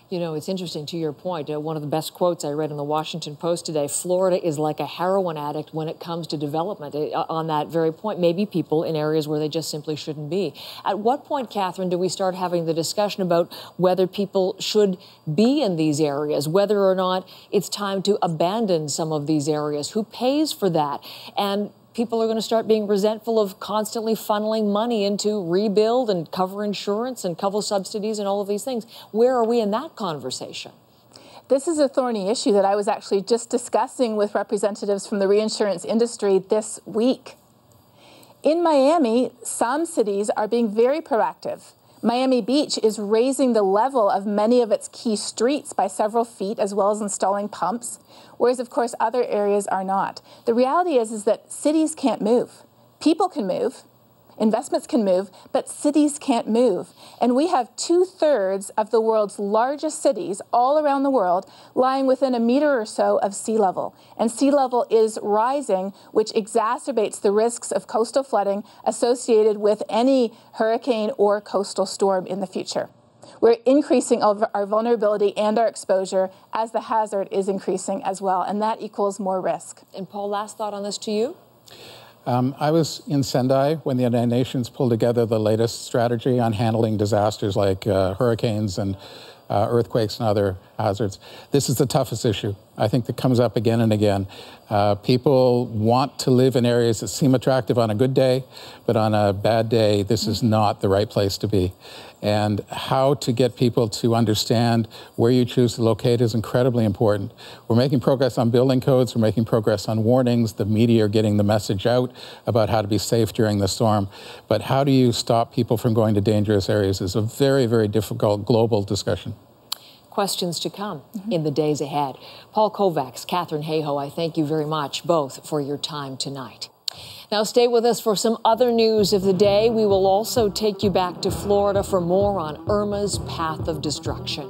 You know, it's interesting, to your point, one of the best quotes I read in the Washington Post today, Florida is like a heroin addict when it comes to development. On that very point, maybe people in areas where they just simply shouldn't be. At what point, Catherine, do we start having the discussion about whether people should be in these areas, whether or not it's time to abandon some of these areas? Who pays for that? And people are going to start being resentful of constantly funneling money into rebuild and cover insurance and cover subsidies and all of these things. Where are we in that conversation? This is a thorny issue that I was actually just discussing with representatives from the reinsurance industry this week. In Miami, some cities are being very proactive. Miami Beach is raising the level of many of its key streets by several feet, as well as installing pumps, whereas, of course, other areas are not. The reality is that cities can't move. People can move, investments can move, but cities can't move. And we have 2/3 of the world's largest cities all around the world lying within a meter or so of sea level. And sea level is rising, which exacerbates the risks of coastal flooding associated with any hurricane or coastal storm in the future. We're increasing our vulnerability and our exposure as the hazard is increasing as well, and that equals more risk. And Paul, last thought on this to you? I was in Sendai when the United Nations pulled together the latest strategy on handling disasters like hurricanes and earthquakes and other hazards. This is the toughest issue, I think, that comes up again and again. People want to live in areas that seem attractive on a good day, but on a bad day, this is not the right place to be. And how to get people to understand where you choose to locate is incredibly important. We're making progress on building codes, we're making progress on warnings, the media are getting the message out about how to be safe during the storm. But how do you stop people from going to dangerous areas is a very, very difficult global discussion. Questions to come in the days ahead. Paul Kovacs, Catherine Hayhoe, I thank you very much both for your time tonight. Now stay with us for some other news of the day. We will also take you back to Florida for more on Irma's path of destruction.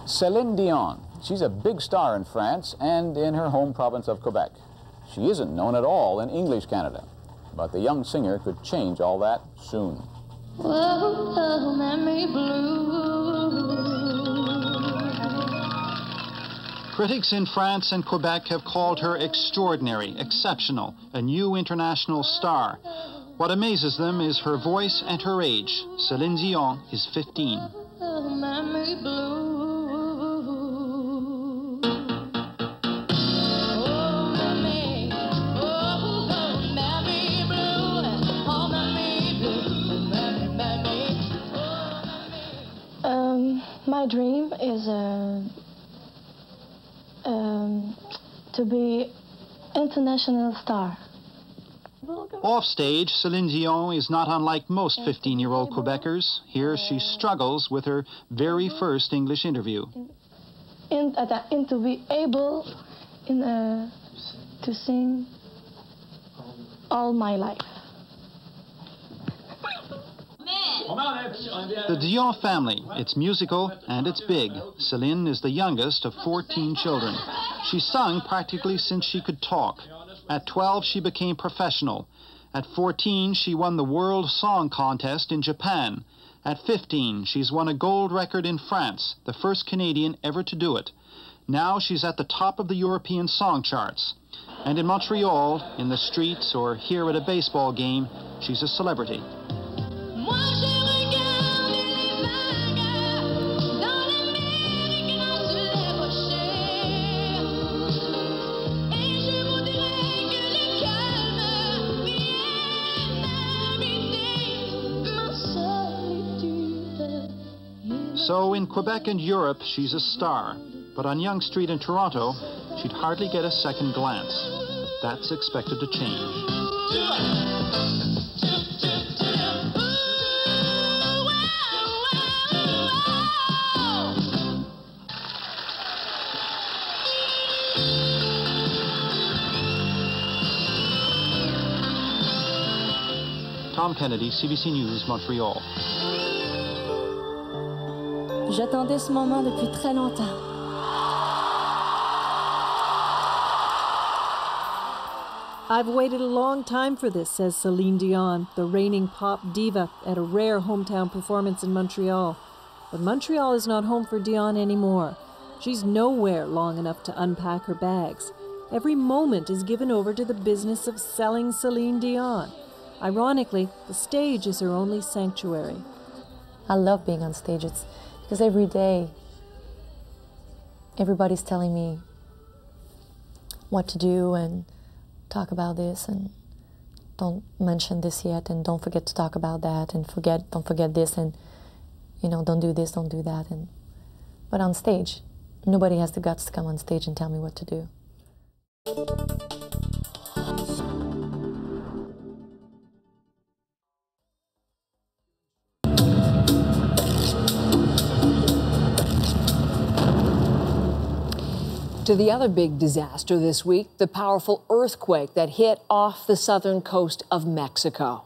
Celine Dion She's a big star in France and in her home province of Quebec. She isn't known at all in English Canada, but the young singer could change all that soon. Whoa, memory blue. Critics in France and Quebec have called her extraordinary, exceptional, a new international star. What amazes them is her voice and her age. Celine Dion is 15. Memory blue. My dream is to be international star. Offstage, Celine Dion is not unlike most 15-year-old Quebecers. Here she struggles with her very first English interview. To be able to sing all my life. The Dion family, it's musical and it's big. Celine is the youngest of 14 children. She's sung practically since she could talk. At 12, she became professional. At 14, she won the World Song Contest in Japan. At 15, she's won a gold record in France, the first Canadian ever to do it. Now she's at the top of the European song charts. And in Montreal, in the streets or here at a baseball game, she's a celebrity. So in Quebec and Europe, she's a star. But on Yonge Street in Toronto, she'd hardly get a second glance. That's expected to change. Tom Kennedy, CBC News, Montreal. J'attendais ce moment depuis très longtemps. I've waited a long time for this, says Celine Dion, the reigning pop diva, at a rare hometown performance in Montreal. But Montreal is not home for Dion anymore. She's nowhere long enough to unpack her bags. Every moment is given over to the business of selling Celine Dion. Ironically, the stage is her only sanctuary. I love being on stage. It's because every day, everybody's telling me what to do and talk about this and don't mention this yet and don't forget to talk about that and don't forget this and, you know, don't do this, don't do that. But on stage, nobody has the guts to come on stage and tell me what to do. To the other big disaster this week, the powerful earthquake that hit off the southern coast of Mexico.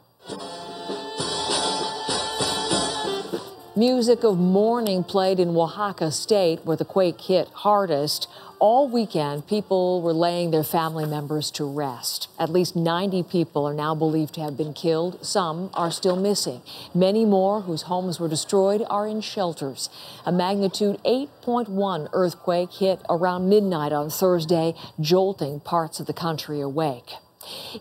Music of mourning played in Oaxaca state, where the quake hit hardest. All weekend, people were laying their family members to rest. At least 90 people are now believed to have been killed. Some are still missing. Many more whose homes were destroyed are in shelters. A magnitude 8.1 earthquake hit around midnight on Thursday, jolting parts of the country awake.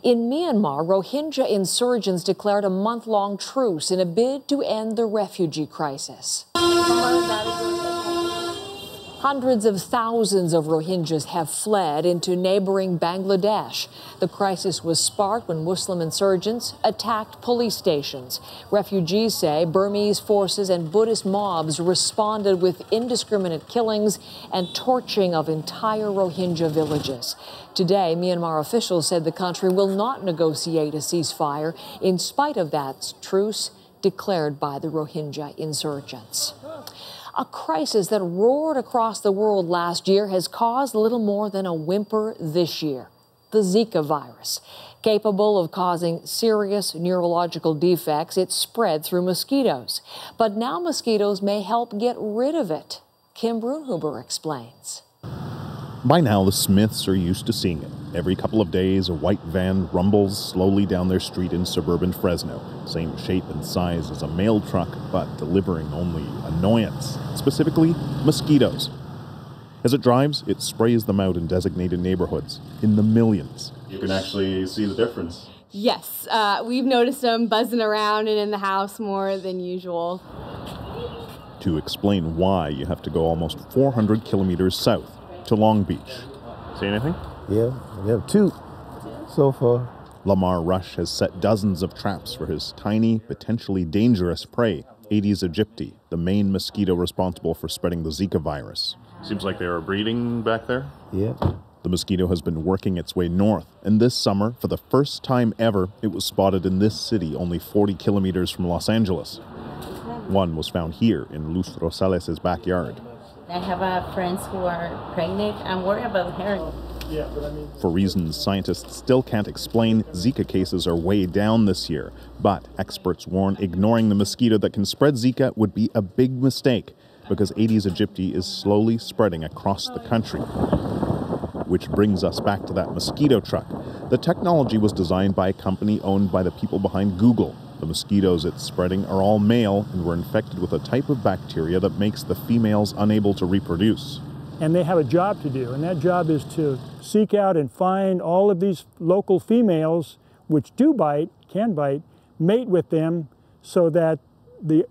In Myanmar, Rohingya insurgents declared a month-long truce in a bid to end the refugee crisis. Hundreds of thousands of Rohingyas have fled into neighboring Bangladesh. The crisis was sparked when Muslim insurgents attacked police stations. Refugees say Burmese forces and Buddhist mobs responded with indiscriminate killings and torching of entire Rohingya villages. Today, Myanmar officials said the country will not negotiate a ceasefire in spite of that truce declared by the Rohingya insurgents. A crisis that roared across the world last year has caused little more than a whimper this year. The Zika virus. Capable of causing serious neurological defects, it spread through mosquitoes. But now mosquitoes may help get rid of it. Kim Brunhuber explains. By now, the Smiths are used to seeing it. Every couple of days, a white van rumbles slowly down their street in suburban Fresno. Same shape and size as a mail truck, but delivering only annoyance, specifically mosquitoes. As it drives, it sprays them out in designated neighborhoods, in the millions. You can actually see the difference. Yes, we've noticed them buzzing around and in the house more than usual. To explain why, you have to go almost 400 kilometers south to Long Beach. See anything? Yeah, we have 2 so far. Lamar Rush has set dozens of traps for his tiny, potentially dangerous prey, Aedes aegypti, the main mosquito responsible for spreading the Zika virus. Seems like they were breeding back there? Yeah. The mosquito has been working its way north, and this summer, for the first time ever, it was spotted in this city, only 40 kilometers from Los Angeles. One was found here in Luz Rosales' backyard. I have friends who are pregnant. I'm worried about her. For reasons scientists still can't explain, Zika cases are way down this year. But experts warn ignoring the mosquito that can spread Zika would be a big mistake, because Aedes aegypti is slowly spreading across the country. Which brings us back to that mosquito truck. The technology was designed by a company owned by the people behind Google. The mosquitoes it's spreading are all male and were infected with a type of bacteria that makes the females unable to reproduce. And they have a job to do, and that job is to seek out and find all of these local females which do bite, can bite, mate with them so that the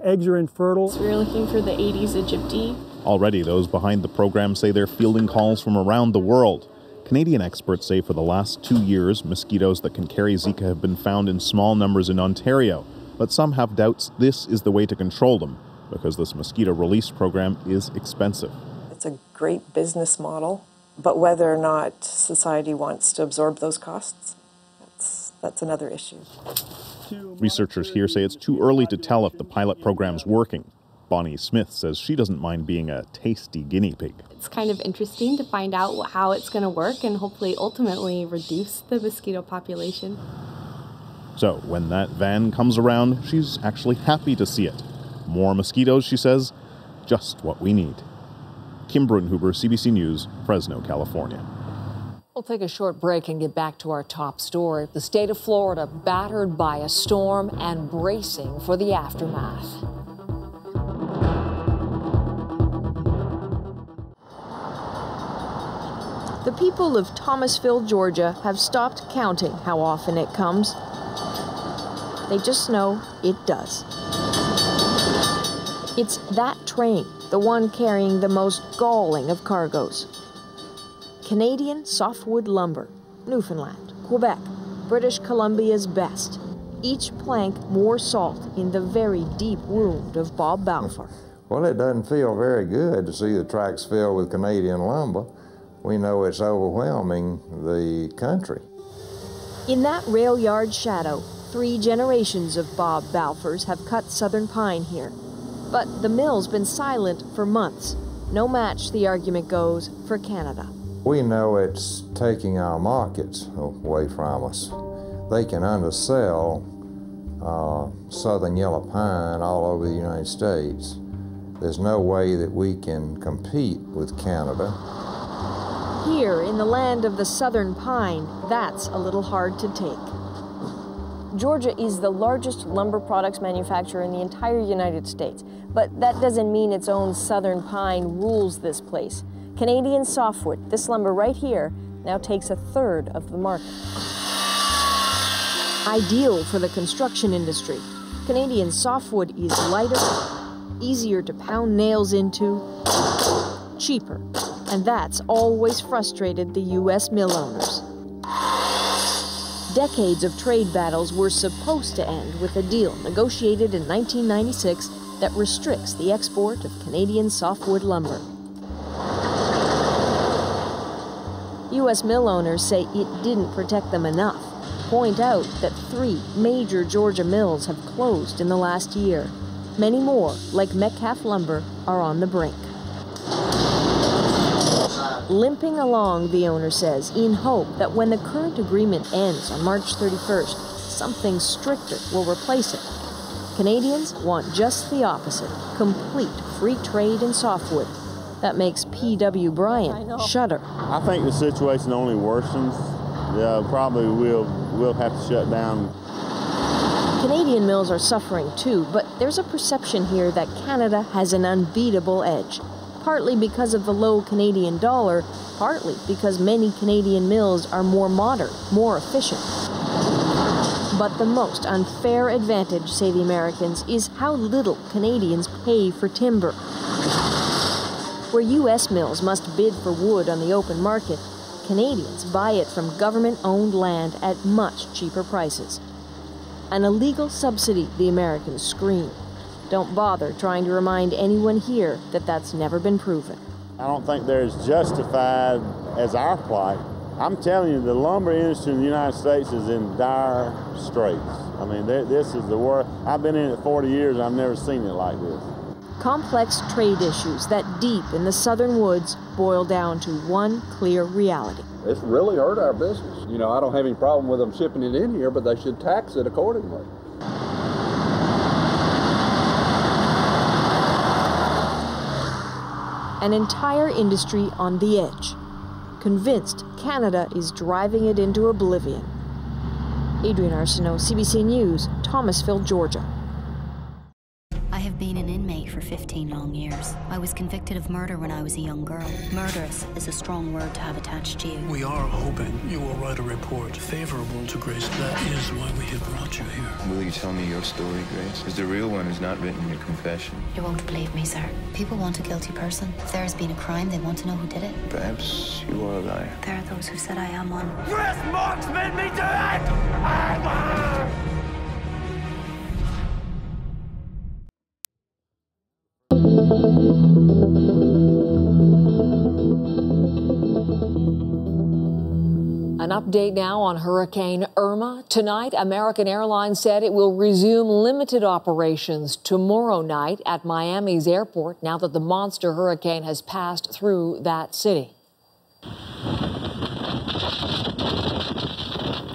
eggs are infertile. So we're looking for the Aedes aegypti. Already, those behind the program say they're fielding calls from around the world. Canadian experts say for the last 2 years, mosquitoes that can carry Zika have been found in small numbers in Ontario, but some have doubts this is the way to control them, because this mosquito release program is expensive. It's a great business model, but whether or not society wants to absorb those costs, that's another issue. Researchers here say it's too early to tell if the pilot program's working. Bonnie Smith says she doesn't mind being a tasty guinea pig. It's kind of interesting to find out how it's going to work and hopefully ultimately reduce the mosquito population. So when that van comes around, she's actually happy to see it. More mosquitoes, she says, just what we need. Kim Brunhuber, CBC News, Fresno, California. We'll take a short break and get back to our top story. The state of Florida battered by a storm and bracing for the aftermath. The people of Thomasville, Georgia, have stopped counting how often it comes. They just know it does. It's that train, the one carrying the most galling of cargoes. Canadian softwood lumber, Newfoundland, Quebec, British Columbia's best. Each plank more salt in the very deep wound of Bob Balfour. Well, it doesn't feel very good to see the tracks filled with Canadian lumber. We know it's overwhelming the country. In that rail yard shadow, 3 generations of Bob Balfours have cut southern pine here. But the mill's been silent for months. No match, the argument goes, for Canada. We know it's taking our markets away from us. They can undersell southern yellow pine all over the United States. There's no way that we can compete with Canada. Here, in the land of the southern pine, that's a little hard to take. Georgia is the largest lumber products manufacturer in the entire United States, but that doesn't mean its own southern pine rules this place. Canadian softwood, this lumber right here, now takes 1/3 of the market. Ideal for the construction industry, Canadian softwood is lighter, easier to pound nails into, cheaper. And that's always frustrated the U.S. mill owners. Decades of trade battles were supposed to end with a deal negotiated in 1996 that restricts the export of Canadian softwood lumber. U.S. mill owners say it didn't protect them enough. Point out that 3 major Georgia mills have closed in the last year. Many more, like Metcalf Lumber, are on the brink. Limping along, the owner says, in hope that when the current agreement ends on March 31st, something stricter will replace it. Canadians want just the opposite, complete free trade in softwood. That makes P.W. Bryant shudder. I think the situation only worsens. Probably we'll have to shut down. Canadian mills are suffering too, but there's a perception here that Canada has an unbeatable edge. Partly because of the low Canadian dollar, partly because many Canadian mills are more modern, more efficient. But the most unfair advantage, say the Americans, is how little Canadians pay for timber. Where U.S. mills must bid for wood on the open market, Canadians buy it from government-owned land at much cheaper prices. An illegal subsidy, the Americans scream. Don't bother trying to remind anyone here that that's never been proven. I don't think they're as justified as our plight. I'm telling you, the lumber industry in the United States is in dire straits. I mean, this is the worst. I've been in it 40 years, and I've never seen it like this. Complex trade issues that deep in the southern woods boil down to one clear reality. It's really hurt our business. You know, I don't have any problem with them shipping it in here, but they should tax it accordingly. An entire industry on the edge, convinced Canada is driving it into oblivion. Adrienne Arsenault, CBC News, Thomasville, Georgia. I have been an inmate for 15 long years. I was convicted of murder when I was a young girl. Murderous is a strong word to have attached to you. We are hoping you will write a report favorable to Grace. That is why we have brought you here. Will you tell me your story, Grace? Because the real one is not written in your confession. You won't believe me, sir. People want a guilty person. If there has been a crime, they want to know who did it. Perhaps you are a liar. There are those who said I am one. Chris Marks made me do it! An update now on Hurricane Irma. Tonight, American Airlines said it will resume limited operations tomorrow night at Miami's airport now that the monster hurricane has passed through that city.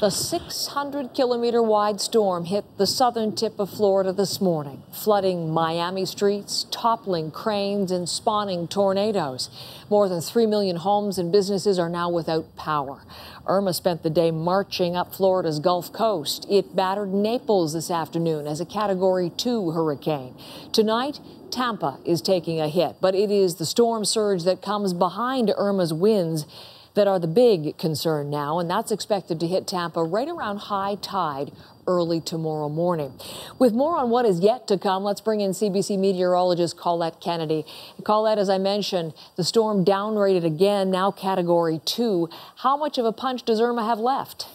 The 600-kilometer-wide storm hit the southern tip of Florida this morning, flooding Miami streets, toppling cranes, and spawning tornadoes. More than 3 million homes and businesses are now without power. Irma spent the day marching up Florida's Gulf Coast. It battered Naples this afternoon as a Category 2 hurricane. Tonight, Tampa is taking a hit, but it is the storm surge that comes behind Irma's winds that are the big concern now, and that's expected to hit Tampa right around high tide early tomorrow morning. With more on what is yet to come, let's bring in CBC meteorologist Colette Kennedy. Colette, as I mentioned, the storm downrated again, now Category 2. How much of a punch does Irma have left?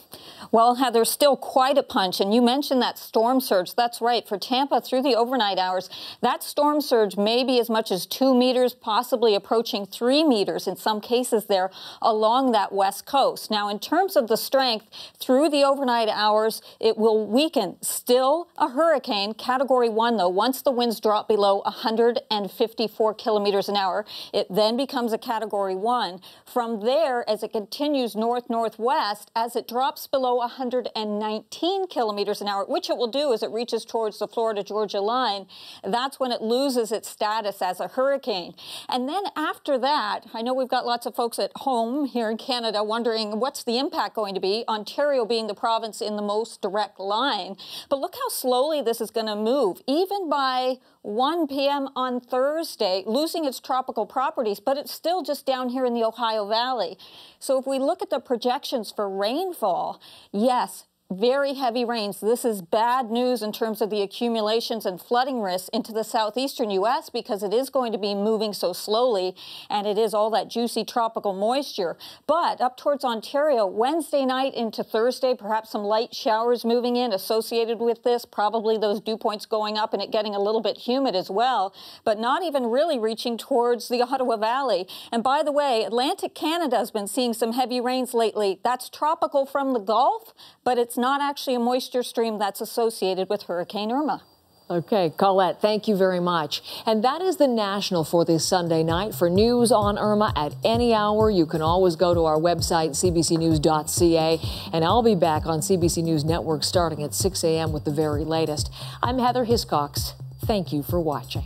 Well, Heather, still quite a punch. And you mentioned that storm surge. That's right. For Tampa, through the overnight hours, that storm surge may be as much as 2 meters, possibly approaching 3 meters in some cases there along that west coast. Now, in terms of the strength, through the overnight hours, it will weaken. Still a hurricane, Category 1, though. Once the winds drop below 154 kilometers an hour, it then becomes a Category 1. From there, as it continues north-northwest, as it drops below 119 kilometers an hour, which it will do as it reaches towards the Florida-Georgia line, that's when it loses its status as a hurricane. And then after that, I know we've got lots of folks at home here in Canada wondering what's the impact going to be, Ontario being the province in the most direct line. But look how slowly this is going to move. Even by 1 p.m. on Thursday, losing its tropical properties, but it's still just down here in the Ohio Valley. So if we look at the projections for rainfall, yes, very heavy rains. This is bad news in terms of the accumulations and flooding risks into the southeastern U.S. because it is going to be moving so slowly, and it is all that juicy tropical moisture. But up towards Ontario, Wednesday night into Thursday, perhaps some light showers moving in associated with this, probably those dew points going up and it getting a little bit humid as well, but not even really reaching towards the Ottawa Valley. And by the way, Atlantic Canada has been seeing some heavy rains lately. That's tropical from the Gulf, but it's not actually a moisture stream that's associated with Hurricane Irma. Okay, Colette, thank you very much. And that is the National for this Sunday night. For news on Irma at any hour, you can always go to our website, cbcnews.ca, and I'll be back on CBC News Network starting at 6 a.m. with the very latest. I'm Heather Hiscox. Thank you for watching.